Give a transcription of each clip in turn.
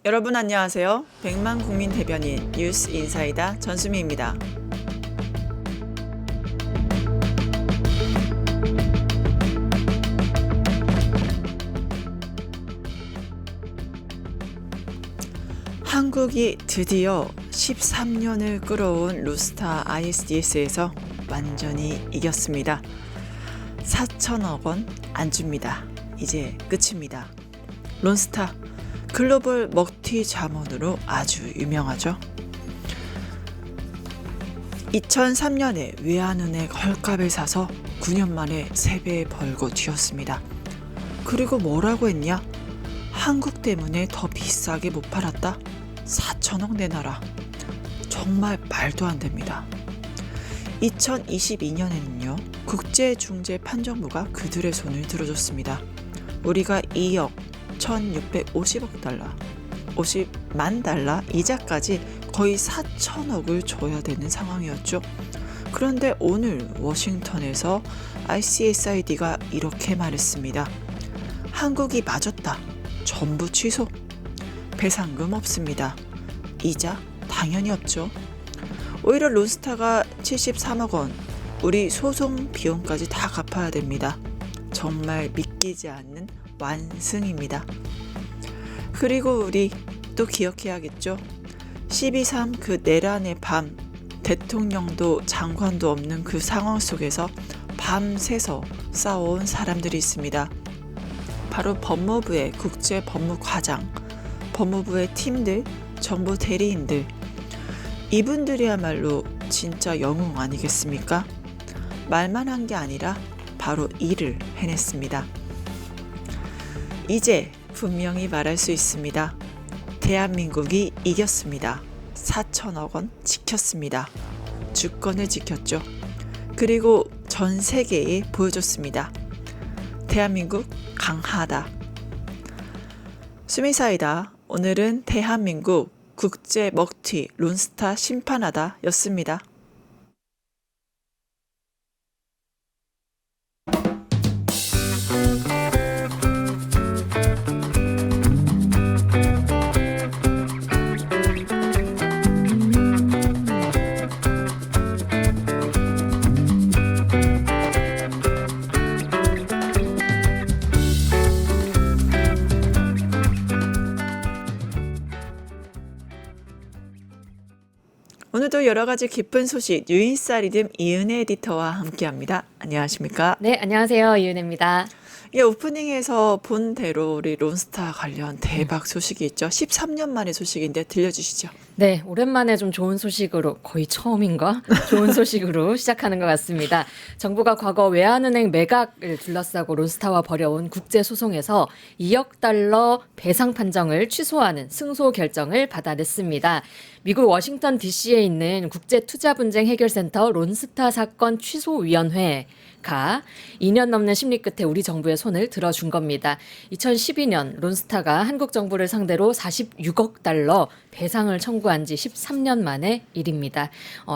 여러분 안녕하세요. 100만 국민 대변인 뉴스 인사이다 전수미입니다. 한국이 드디어 13년을 끌어온 루스타 ISDS에서 완전히 이겼습니다. 4천억 원 안 줍니다. 이제 끝입니다. 론스타 글로벌 먹튀 자문으로 아주 유명하죠. 2003년에 외환은행 헐값에 사서 9년 만에 3배 벌고 튀었습니다. 그리고 뭐라고 했냐? 한국 때문에 더 비싸게 못 팔았다? 4천억 내놔라. 정말 말도 안 됩니다. 2022년에는요. 국제중재판정부가 그들의 손을 들어줬습니다. 우리가 2억 1650억 달러, 50만 달러 이자까지 거의 4천억을 줘야 되는 상황이었죠. 그런데 오늘 워싱턴에서 ICSID가 이렇게 말했습니다. 한국이 맞았다. 전부 취소. 배상금 없습니다. 이자 당연히 없죠. 오히려 론스타가 73억 원, 우리 소송 비용까지 다 갚아야 됩니다. 정말 믿기지 않는 완승입니다. 그리고 우리 또 기억해야겠죠. 12.3 그 내란의 밤, 대통령도 장관도 없는 그 상황 속에서 밤새서 싸워온 사람들이 있습니다. 바로 법무부의 국제법무과장, 법무부의 팀들, 정보 대리인들, 이분들이야말로 진짜 영웅 아니겠습니까? 말만 한 게 아니라 바로 일을 해냈습니다. 이제 분명히 말할 수 있습니다. 대한민국이 이겼습니다. 4천억 원 지켰습니다. 주권을 지켰죠. 그리고 전 세계에 보여줬습니다. 대한민국 강하다. 수미사이다. 오늘은 대한민국 국제 먹튀 론스타 심판하다 였습니다. 오늘도 여러 가지 기쁜 소식 뉴인사 리듬 이은혜 에디터와 함께합니다. 안녕하십니까? 네, 안녕하세요. 이은혜입니다. 예, 오프닝에서 본 대로 우리 론스타 관련 대박 소식이 있죠. 13년 만의 소식인데 들려주시죠. 네, 오랜만에 좀 좋은 소식으로, 거의 처음인가? 좋은 소식으로 시작하는 것 같습니다. 정부가 과거 외환은행 매각을 둘러싸고 론스타와 벌여온 국제소송에서 2억 달러 배상 판정을 취소하는 승소 결정을 받아냈습니다. 미국 워싱턴 DC에 있는 국제투자분쟁 해결센터 론스타 사건 취소위원회가 2년 넘는 심리 끝에 우리 정부의 손을 들어준 겁니다. 2012년 론스타가 한국 정부를 상대로 46억 달러 배상을 청구한 지 13년 만의 일입니다.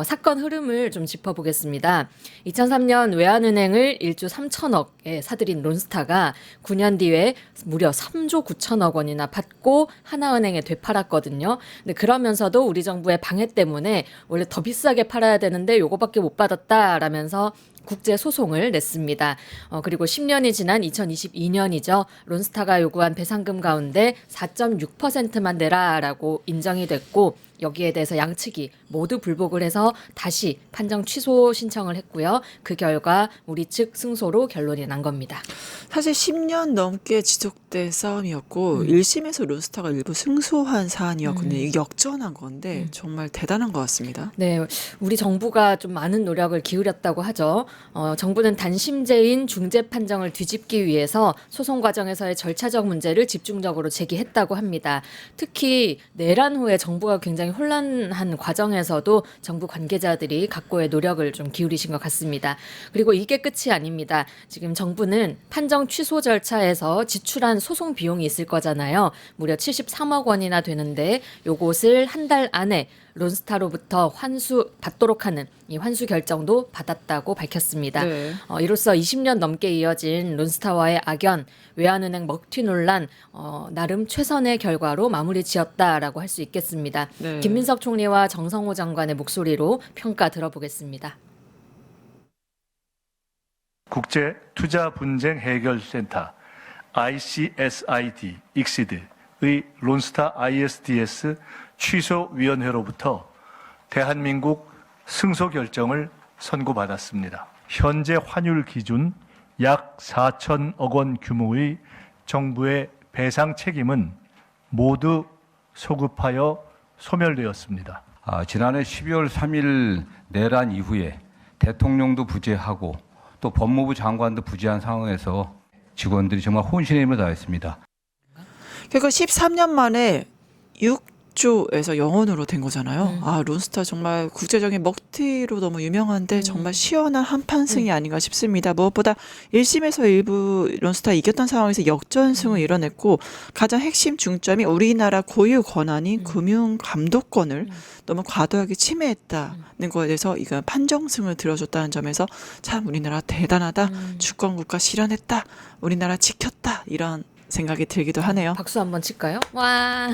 사건 흐름을 좀 짚어보겠습니다. 2003년 외환은행을 1조 3천억에 사들인 론스타가 9년 뒤에 무려 3조 9천억 원이나 받고 하나은행에 되팔았거든요. 근데 그러면서도 우리 정부의 방해 때문에 원래 더 비싸게 팔아야 되는데 요거밖에 못 받았다라면서 국제 소송을 냈습니다. 그리고 10년이 지난 2022년이죠. 론스타가 요구한 배상금 가운데 4.6%만 내라라고 인정이 됐고 여기에 대해서 양측이 모두 불복을 해서 다시 판정 취소 신청을 했고요. 그 결과 우리 측 승소로 결론이 난 겁니다. 사실 10년 넘게 지속된 싸움이었고 1심에서 론스타가 일부 승소한 사안이었거든요. 이게 역전한 건데 정말 대단한 것 같습니다. 네, 우리 정부가 좀 많은 노력을 기울였다고 하죠. 정부는 단심제인 중재 판정을 뒤집기 위해서 소송 과정에서의 절차적 문제를 집중적으로 제기했다고 합니다. 특히 내란 후에 정부가 굉장히 혼란한 과정에서도 정부 관계자들이 각고의 노력을 좀 기울이신 것 같습니다. 그리고 이게 끝이 아닙니다. 지금 정부는 판정 취소 절차에서 지출한 소송 비용이 있을 거잖아요. 무려 73억 원이나 되는데 요것을 한 달 안에 론스타로부터 환수 받도록 하는 이 환수 결정도 받았다고 밝혔습니다. 네. 이로써 20년 넘게 이어진 론스타와의 악연, 외환은행 먹튀 논란 나름 최선의 결과로 마무리 지었다라고 할 수 있겠습니다. 네. 김민석 총리와 정성호 장관의 목소리로 평가 들어보겠습니다. 국제투자분쟁해결센터 ICSID 익시드의 론스타 ISDS 취소위원회로부터 대한민국 승소 결정을 선고받았습니다. 현재 환율 기준 약 4천억 원 규모의 정부의 배상 책임은 모두 소급하여 소멸되었습니다. 지난해 12월 3일 내란 이후에 대통령도 부재하고 또 법무부 장관도 부재한 상황에서 직원들이 정말 혼신의 힘을 다했습니다. 그러니까 13년 만에 6조에서 0원으로 된 거잖아요. 론스타 정말 국제적인 먹튀로 너무 유명한데 정말 시원한 한판승이 아닌가 싶습니다. 무엇보다 1심에서 일부 론스타 이겼던 상황에서 역전승을 이뤄냈고 가장 핵심 중점이 우리나라 고유 권한인 금융 감독권을 너무 과도하게 침해했다는 거에 대해서 이건 판정승을 들어줬다는 점에서 참 우리나라 대단하다. 주권국가 실현했다. 우리나라 지켰다. 이런 생각이 들기도 하네요. 박수 한번 칠까요? 와.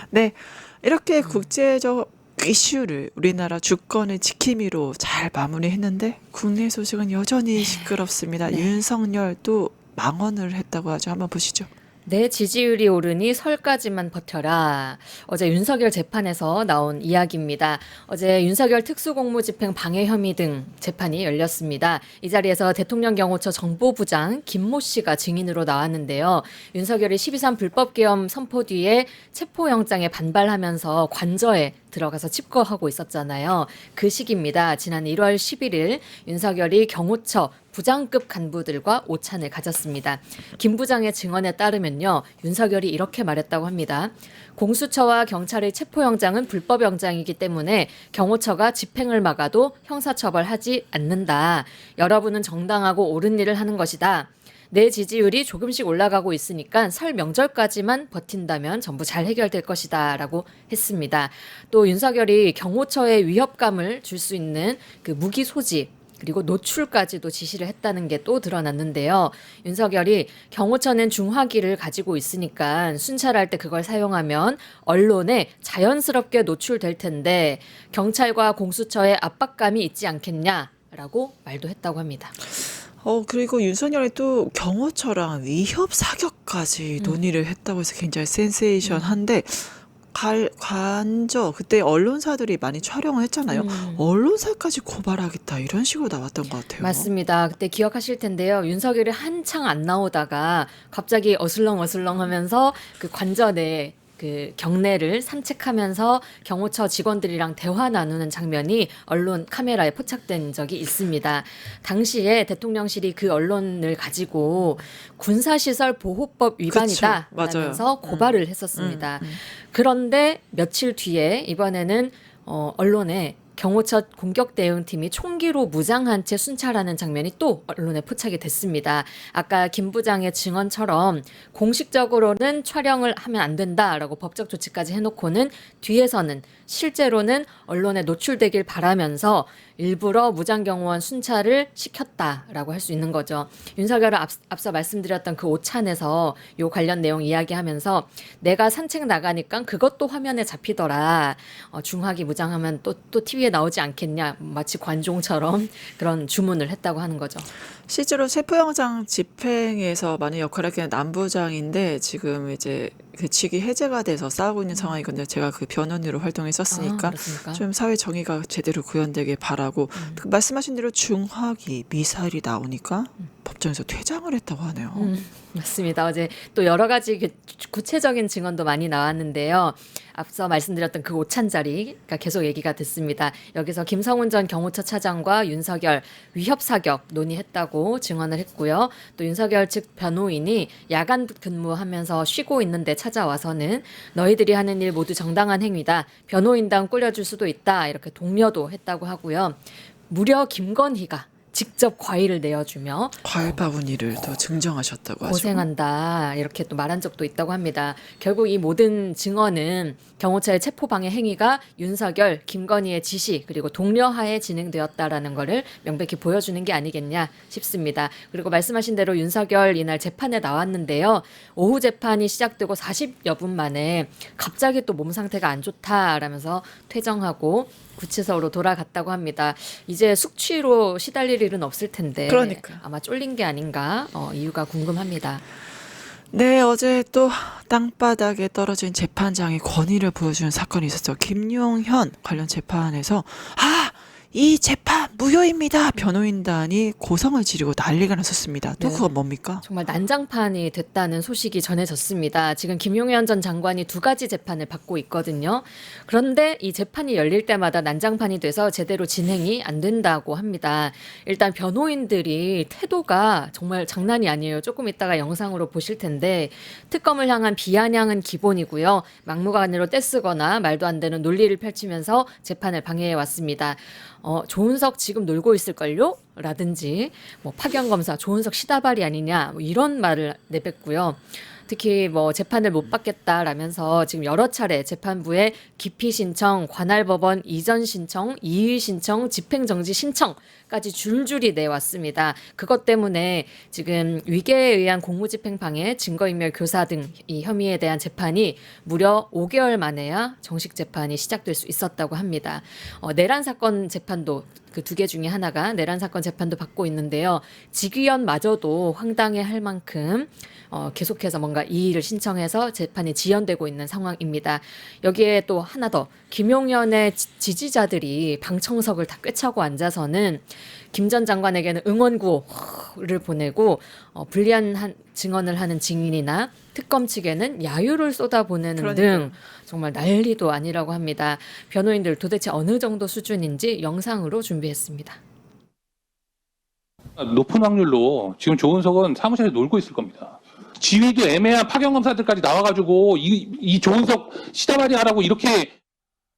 네, 이렇게 국제적 이슈를 우리나라 주권을 지킴이로 잘 마무리했는데 국내 소식은 여전히 시끄럽습니다. 윤석열도 망언을 했다고 하죠. 한번 보시죠. 내 지지율이 오르니 설까지만 버텨라. 어제 윤석열 재판에서 나온 이야기입니다. 어제 윤석열 특수공무집행 방해 혐의 등 재판이 열렸습니다. 이 자리에서 대통령 경호처 정보부장 김모 씨가 증인으로 나왔는데요. 윤석열이 12.3 불법계엄 선포 뒤에 체포영장에 반발하면서 관저에 들어가서 칩거하고 있었잖아요. 그 시기입니다. 지난 1월 11일 윤석열이 경호처 부장급 간부들과 오찬을 가졌습니다. 김 부장의 증언에 따르면요. 윤석열이 이렇게 말했다고 합니다. 공수처와 경찰의 체포영장은 불법영장이기 때문에 경호처가 집행을 막아도 형사처벌하지 않는다. 여러분은 정당하고 옳은 일을 하는 것이다. 내 지지율이 조금씩 올라가고 있으니까 설 명절까지만 버틴다면 전부 잘 해결될 것이다 라고 했습니다. 또 윤석열이 경호처에 위협감을 줄 수 있는 그 무기 소지 그리고 노출까지도 지시를 했다는 게 또 드러났는데요. 윤석열이 경호처는 중화기를 가지고 있으니까 순찰할 때 그걸 사용하면 언론에 자연스럽게 노출될 텐데 경찰과 공수처에 압박감이 있지 않겠냐라고 말도 했다고 합니다. 그리고 윤석열이 또 경호처랑 위협 사격까지 논의를 했다고 해서 굉장히 센세이션한데 관저 그때 언론사들이 많이 촬영을 했잖아요. 언론사까지 고발하겠다 이런 식으로 나왔던 것 같아요. 맞습니다. 그때 기억하실 텐데요. 윤석열이 한창 안 나오다가 갑자기 어슬렁어슬렁 하면서 그 관저 내에 그 경내를 산책하면서 경호처 직원들이랑 대화 나누는 장면이 언론 카메라에 포착된 적이 있습니다. 당시에 대통령실이 그 언론을 가지고 군사시설 보호법 위반이다 라면서 고발을 했었습니다. 그런데 며칠 뒤에 이번에는 언론에 경호처 공격 대응팀이 총기로 무장한 채 순찰하는 장면이 또 언론에 포착이 됐습니다. 아까 김 부장의 증언처럼 공식적으로는 촬영을 하면 안 된다라고 법적 조치까지 해놓고는 뒤에서는 실제로는 언론에 노출되길 바라면서 일부러 무장경호원 순찰을 시켰다라고 할 수 있는 거죠. 윤석열은 앞서 말씀드렸던 그 오찬에서 요 관련 내용 이야기하면서 내가 산책 나가니까 그것도 화면에 잡히더라. 중화기 무장하면 또 TV에 나오지 않겠냐. 마치 관종처럼 그런 주문을 했다고 하는 거죠. 실제로 체포영장 집행에서 많은 역할을 했던 남부장인데 지금 이제 그 직위 해제가 돼서 싸우고 있는 상황이거든요. 제가 그 변호인으로 활동했었으니까 좀 사회 정의가 제대로 구현되길 바라고 그 말씀하신 대로 중화기 미사일이 나오니까 법정에서 퇴장을 했다고 하네요. 맞습니다. 어제 또 여러 가지 구체적인 증언도 많이 나왔는데요. 앞서 말씀드렸던 그 오찬 자리가 계속 얘기가 됐습니다. 여기서 김성훈 전 경호처 차장과 윤석열 위협 사격 논의했다고 증언을 했고요. 또 윤석열 측 변호인이 야간 근무하면서 쉬고 있는데 찾아와서는 너희들이 하는 일 모두 정당한 행위다. 변호인단 꿀려줄 수도 있다. 이렇게 독려도 했다고 하고요. 무려 김건희가 직접 과일을 내어주며 과일 바구니를 더 증정하셨다고 하죠. 고생한다 이렇게 또 말한 적도 있다고 합니다. 결국 이 모든 증언은 경호처의 체포방해 행위가 윤석열, 김건희의 지시 그리고 독려하에 진행되었다라는 거를 명백히 보여주는 게 아니겠냐 싶습니다. 그리고 말씀하신 대로 윤석열 이날 재판에 나왔는데요. 오후 재판이 시작되고 40여 분 만에 갑자기 또 몸 상태가 안 좋다라면서 퇴정하고 구치소로 돌아갔다고 합니다. 이제 숙취로 시달릴 일은 없을 텐데 그러니까요. 아마 쫄린 게 아닌가 이유가 궁금합니다. 네, 어제 또 땅바닥에 떨어진 재판장의 권위를 보여주는 사건이 있었죠. 김용현 관련 재판에서 이 재판 무효입니다. 변호인단이 고성을 지르고 난리가 났었습니다. 또 네. 그건 뭡니까? 정말 난장판이 됐다는 소식이 전해졌습니다. 지금 김용현 전 장관이 2가지 재판을 받고 있거든요. 그런데 이 재판이 열릴 때마다 난장판이 돼서 제대로 진행이 안 된다고 합니다. 일단 변호인들이 태도가 정말 장난이 아니에요. 조금 이따가 영상으로 보실 텐데 특검을 향한 비아냥은 기본이고요. 막무가내로 떼쓰거나 말도 안 되는 논리를 펼치면서 재판을 방해해 왔습니다. 조은석 지금 놀고 있을걸요? 라든지 뭐 파견 검사 조은석 시다발이 아니냐 뭐 이런 말을 내뱉고요. 특히 뭐 재판을 못 받겠다라면서 지금 여러 차례 재판부에 기피 신청, 관할 법원 이전 신청, 이의 신청, 집행정지 신청까지 줄줄이 내왔습니다. 그것 때문에 지금 위계에 의한 공무집행방해, 증거인멸 교사 등 이 혐의에 대한 재판이 무려 5개월 만에야 정식 재판이 시작될 수 있었다고 합니다. 내란 사건 재판도 그 2개 중에 하나가 내란 사건 재판도 받고 있는데요. 직위원마저도 황당해할 만큼 계속해서 뭔가 이의를 신청해서 재판이 지연되고 있는 상황입니다. 여기에 또 하나 더 김용현의 지지자들이 방청석을 다 꿰차고 앉아서는 김 전 장관에게는 응원 구호를 보내고 불리한 증언을 하는 증인이나 특검 측에는 야유를 쏟아보내는 등 정말 난리도 아니라고 합니다. 변호인들 도대체 어느 정도 수준인지 영상으로 준비했습니다. 높은 확률로 지금 조은석은 사무실에 놀고 있을 겁니다. 지위도 애매한 파견 검사들까지 나와가지고 이 조은석 시다발이 하라고 이렇게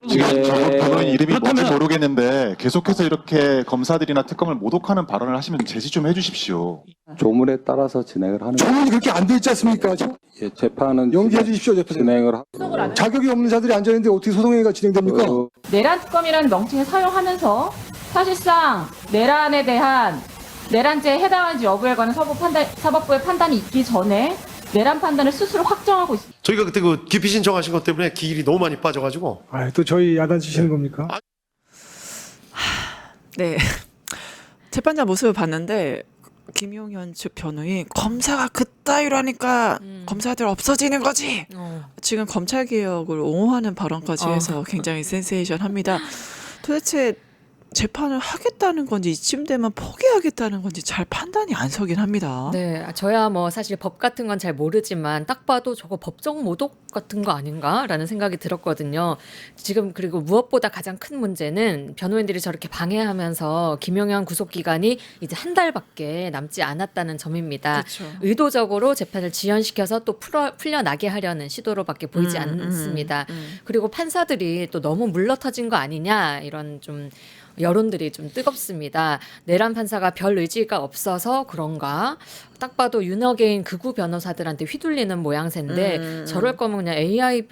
지금 변호인 이름이 뭔지 그렇다면- 모르겠는데 계속해서 이렇게 검사들이나 특검을 모독하는 발언을 하시면 제지 좀 해주십시오. 조문에 따라서 진행을 하는 조문이 그렇게 안 돼 있지 않습니까? 예, 재판은 연기해 주십시오, 대표님. 진행을 하고 자격이 없는 자들이 앉아있는데 어떻게 소송회의가 진행됩니까? 내란 특검이라는 명칭을 사용하면서 사실상 내란에 대한 내란죄에 해당하는지 여부에 관한 사법부의 판단이 있기 전에 내란 판단을 스스로 확정하고 있습니다. 저희가 그때 그 기피 신청하신 것 때문에 기일이 너무 많이 빠져가지고. 또 저희 야단치시는 겁니까? 네. 재판장 모습을 봤는데 김용현 측 변호인 검사가 그따위로 하니까 검사들 없어지는 거지. 지금 검찰 개혁을 옹호하는 발언까지 해서 굉장히 센세이션합니다. 도대체 재판을 하겠다는 건지 이쯤 되면 포기하겠다는 건지 잘 판단이 안 서긴 합니다. 네, 저야 뭐 사실 법 같은 건 잘 모르지만 딱 봐도 저거 법정 모독 같은 거 아닌가라는 생각이 들었거든요. 지금 그리고 무엇보다 가장 큰 문제는 변호인들이 저렇게 방해하면서 김용현 구속 기간이 이제 한 달밖에 남지 않았다는 점입니다. 그렇죠. 의도적으로 재판을 지연시켜서 또 풀려나게 하려는 시도로밖에 보이지 않습니다. 그리고 판사들이 또 너무 물러터진 거 아니냐 이런 좀 여론들이 좀 뜨겁습니다. 내란 판사가 별 의지가 없어서 그런가? 딱 봐도 윤어게인 극우 변호사들한테 휘둘리는 모양새인데 저럴 거면 그냥 AI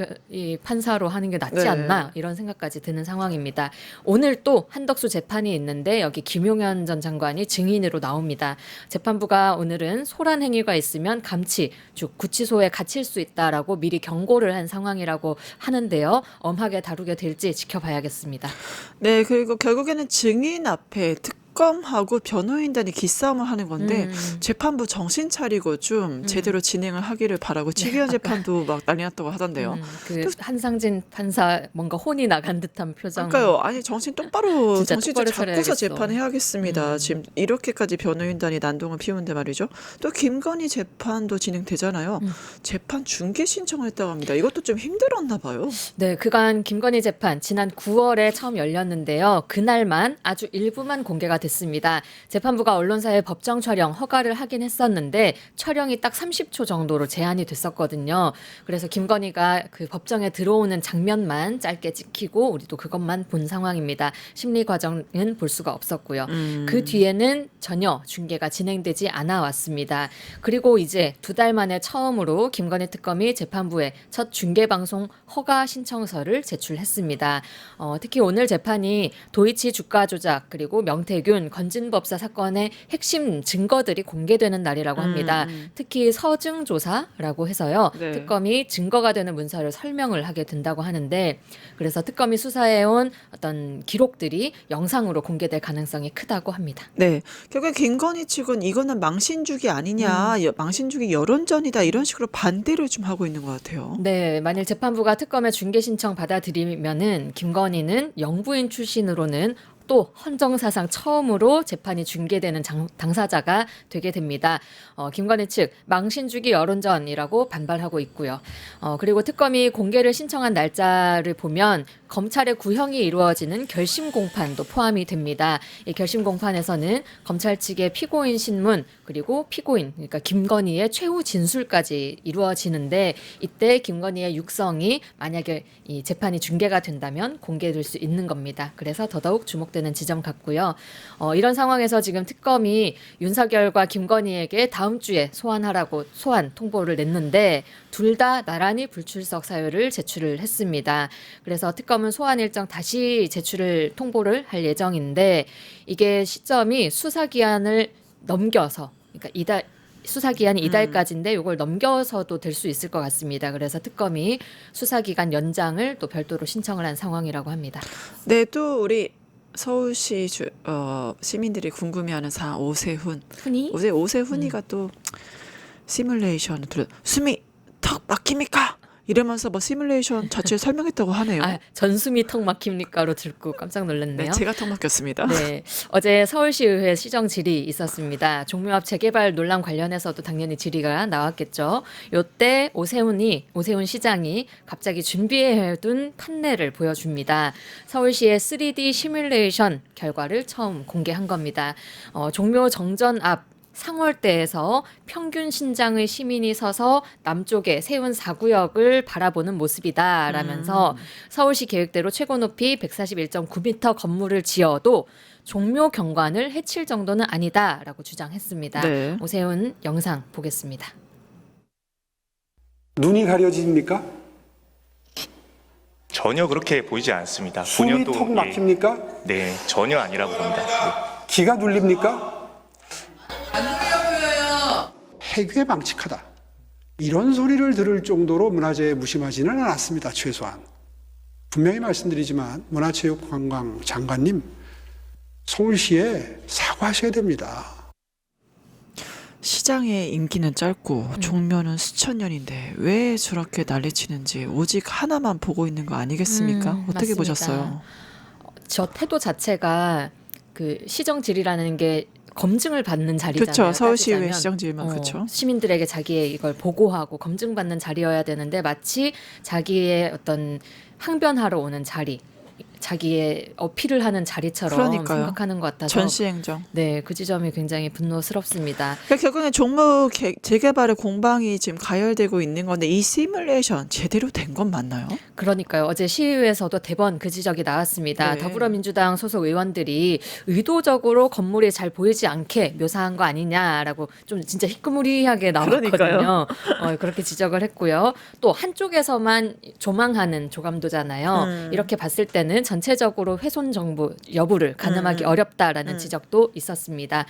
판사로 하는 게 낫지 네. 않나 이런 생각까지 드는 상황입니다. 오늘 또 한덕수 재판이 있는데 여기 김용현 전 장관이 증인으로 나옵니다. 재판부가 오늘은 소란 행위가 있으면 감치, 즉 구치소에 갇힐 수 있다라고 미리 경고를 한 상황이라고 하는데요. 엄하게 다루게 될지 지켜봐야겠습니다. 네, 그리고 결국에는 증인 앞에 특검하고 변호인단이 기싸움을 하는 건데 재판부 정신 차리고 좀 제대로 진행을 하기를 바라고 지휘원 재판도 막 난리 났다고 하던데요. 그 한상진 판사 뭔가 혼이 나간 듯한 표정. 그러니까요. 아니 정신 똑바로 진짜 정신 좀 똑바로 잡고서 차려야겠어. 재판해야겠습니다. 지금 이렇게까지 변호인단이 난동을 피우는데 말이죠. 또 김건희 재판도 진행되잖아요. 재판 중계 신청을 했다고 합니다. 이것도 좀 힘들었나 봐요. 네, 그간 김건희 재판 지난 9월에 처음 열렸는데요. 그날만 아주 일부만 공개가 됐습니다. 재판부가 언론사의 법정 촬영 허가를 하긴 했었는데 촬영이 딱 30초 정도로 제한이 됐었거든요. 그래서 김건희가 그 법정에 들어오는 장면만 짧게 찍히고 우리도 그것만 본 상황입니다. 심리 과정은 볼 수가 없었고요. 그 뒤에는 전혀 중계가 진행되지 않아 왔습니다. 그리고 이제 2달 만에 처음으로 김건희 특검이 재판부에 첫 중계 방송 허가 신청서를 제출했습니다. 특히 오늘 재판이 도이치 주가 조작 그리고 명태균 건진법사 사건의 핵심 증거들이 공개되는 날이라고 합니다. 특히 서증 조사라고 해서요. 네. 특검이 증거가 되는 문서를 설명을 하게 된다고 하는데 그래서 특검이 수사해온 어떤 기록들이 영상으로 공개될 가능성이 크다고 합니다. 네, 결국 김건희 측은 이거는 망신주기 아니냐, 망신주기 여론전이다 이런 식으로 반대를 좀 하고 있는 것 같아요. 네, 만일 재판부가 특검의 중계 신청 받아들이면은 김건희는 영부인 출신으로는 또 헌정사상 처음으로 재판이 중계되는 당사자가 되게 됩니다. 김건희 측 망신주기 여론전이라고 반발하고 있고요. 그리고 특검이 공개를 신청한 날짜를 보면 검찰의 구형이 이루어지는 결심 공판도 포함이 됩니다. 이 결심 공판에서는 검찰 측의 피고인 신문 그리고 피고인 그러니까 김건희의 최후 진술까지 이루어지는데 이때 김건희의 육성이 만약에 이 재판이 중계가 된다면 공개될 수 있는 겁니다. 그래서 더더욱 주목되는 지점 같고요. 이런 상황에서 지금 특검이 윤석열과 김건희에게 다음 주에 소환 통보를 냈는데 둘 다 나란히 불출석 사유를 제출을 했습니다. 그래서 특검은 소환 일정 다시 통보를 할 예정인데 이게 시점이 수사 기한을 넘겨서 그러니까 수사기한이 이달까지인데 이걸 넘겨서도 될 수 있을 것 같습니다. 그래서 특검이 수사기간 연장을 또 별도로 신청을 한 상황이라고 합니다. 네, 또 우리 서울시 시민들이 궁금해하는 사안 오세훈이가 또 시뮬레이션을 숨이 턱 막힙니까? 이러면서 뭐 시뮬레이션 자체를 설명했다고 하네요. 전숨이 턱 막힙니까로 듣고 깜짝 놀랐네요. 네, 제가 턱 막혔습니다. 네, 어제 서울시의회 시정 질의 있었습니다. 종묘앞 재개발 논란 관련해서도 당연히 질의가 나왔겠죠. 이때 오세훈 시장이 갑자기 준비해둔 판례를 보여줍니다. 서울시의 3D 시뮬레이션 결과를 처음 공개한 겁니다. 종묘 정전 앞 상월대에서 평균 신장의 시민이 서서 남쪽에 세운 4구역을 바라보는 모습이다라면서 서울시 계획대로 최고 높이 141.9m 건물을 지어도 종묘 경관을 해칠 정도는 아니다라고 주장했습니다. 네. 오세훈 영상 보겠습니다. 눈이 가려집니까? 전혀 그렇게 보이지 않습니다. 숨이 턱 막힙니까? 네, 전혀 아니라고 봅니다. 기가 눌립니까? 해괴 망측하다. 이런 소리를 들을 정도로 문화재에 무심하지는 않았습니다. 최소한. 분명히 말씀드리지만 문화체육관광 장관님 서울시에 사과하셔야 됩니다. 시장의 임기는 짧고 종묘는 수천 년인데 왜 저렇게 난리치는지 오직 하나만 보고 있는 거 아니겠습니까? 어떻게 맞습니다. 보셨어요? 저 태도 자체가 그 시정 질의라는 게 검증을 받는 자리잖아요. 그렇죠. 서울시의회 따지자면. 시정질만 그렇죠. 시민들에게 자기의 이걸 보고하고 검증받는 자리여야 되는데 마치 자기의 어떤 항변하러 오는 자리, 자기의 어필을 하는 자리처럼 그러니까요. 생각하는 것 같아서 전시행정. 네, 그 지점이 굉장히 분노스럽습니다. 그러니까 결국엔 종묘 재개발의 공방이 지금 가열되고 있는 건데 이 시뮬레이션 제대로 된 건 맞나요? 그러니까요. 어제 시의회에서도 대번 그 지적이 나왔습니다. 네. 더불어민주당 소속 의원들이 의도적으로 건물이 잘 보이지 않게 묘사한 거 아니냐라고 좀 진짜 희끄무리하게 나왔거든요. 그러니까요. 그렇게 지적을 했고요. 또 한쪽에서만 조망하는 조감도잖아요. 이렇게 봤을 때는 전체적으로 훼손 정보 여부를 가늠하기 어렵다라는 지적도 있었습니다.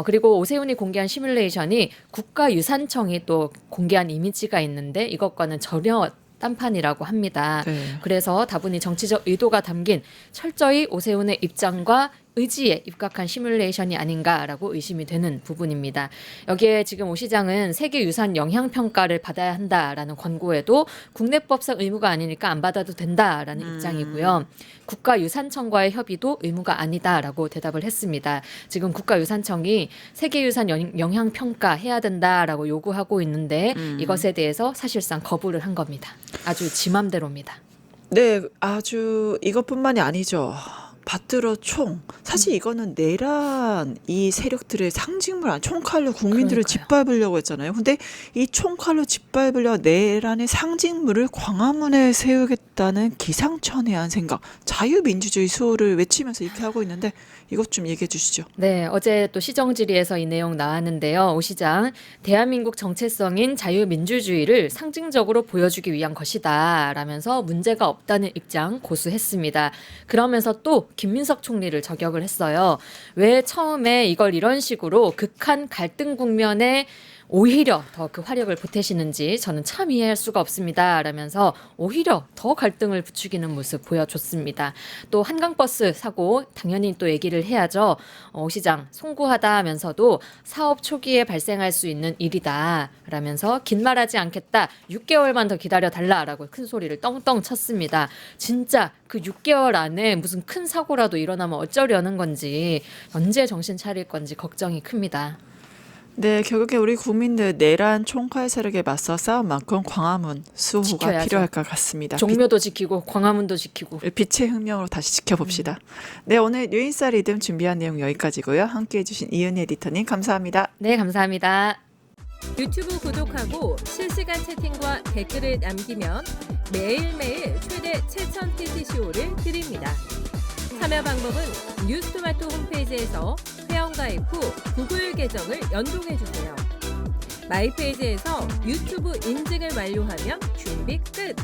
그리고 오세훈이 공개한 시뮬레이션이 국가유산청이 또 공개한 이미지가 있는데 이것과는 전혀 딴판이라고 합니다. 네. 그래서 다분히 정치적 의도가 담긴 철저히 오세훈의 입장과 의지에 입각한 시뮬레이션이 아닌가라고 의심이 되는 부분입니다. 여기에 지금 오 시장은 세계유산 영향평가를 받아야 한다라는 권고에도 국내법상 의무가 아니니까 안 받아도 된다라는 입장이고요. 국가유산청과의 협의도 의무가 아니다라고 대답을 했습니다. 지금 국가유산청이 세계유산 영향평가 해야 된다라고 요구하고 있는데 이것에 대해서 사실상 거부를 한 겁니다. 아주 지 맘대로입니다. 네, 아주 이것뿐만이 아니죠. 받들어 총. 사실 이거는 내란 이 세력들의 상징물 아니 총칼로 국민들을 그러니까요. 짓밟으려고 했잖아요. 근데 이 총칼로 짓밟으려 내란의 상징물을 광화문에 세우겠다는 기상천외한 생각. 자유민주주의 수호를 외치면서 이렇게 하고 있는데 이것 좀 얘기해 주시죠. 네, 어제 또 시정질의에서 이 내용 나왔는데요. 오 시장, 대한민국 정체성인 자유민주주의를 상징적으로 보여주기 위한 것이다 라면서 문제가 없다는 입장 고수했습니다. 그러면서 또 김민석 총리를 저격을 했어요. 왜 처음에 이걸 이런 식으로 극한 갈등 국면에 오히려 더 그 화력을 보태시는지 저는 참 이해할 수가 없습니다 라면서 오히려 더 갈등을 부추기는 모습 보여줬습니다. 또 한강버스 사고 당연히 또 얘기를 해야죠. 오 시장 송구하다 하면서도 사업 초기에 발생할 수 있는 일이다 라면서 긴 말하지 않겠다 6개월만 더 기다려달라라고 큰 소리를 떵떵 쳤습니다. 진짜 그 6개월 안에 무슨 큰 사고라도 일어나면 어쩌려는 건지 언제 정신 차릴 건지 걱정이 큽니다. 네, 결국에 우리 국민들 내란 총칼 세력에 맞서 싸운 만큼 광화문 수호가 지켜야죠. 필요할 것 같습니다. 종묘도 지키고 광화문도 지키고. 빛의 혁명으로 다시 지켜봅시다. 네, 오늘 뉴인사 리듬 준비한 내용 여기까지고요. 함께해 주신 이은희 에디터님 감사합니다. 네, 감사합니다. 유튜브 구독하고 실시간 채팅과 댓글을 남기면 매일매일 최대 7,000 TTCO를 드립니다. 참여 방법은 뉴스토마토 홈페이지에서 회원가입 후 구글 계정을 연동해주세요. 마이페이지에서 유튜브 인증을 완료하면 준비 끝!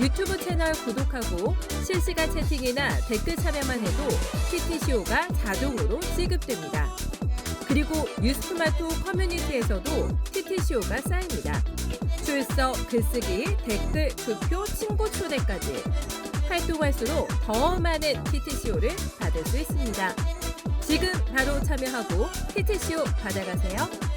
유튜브 채널 구독하고 실시간 채팅이나 댓글 참여만 해도 TTCO가 자동으로 지급됩니다. 그리고 뉴스토마토 커뮤니티에서도 TTCO가 쌓입니다. 출석, 글쓰기, 댓글, 투표, 친구 초대까지 활동할수록 더 많은 TTCO를 받을 수 있습니다. 지금 바로 참여하고 TTCO 받아가세요.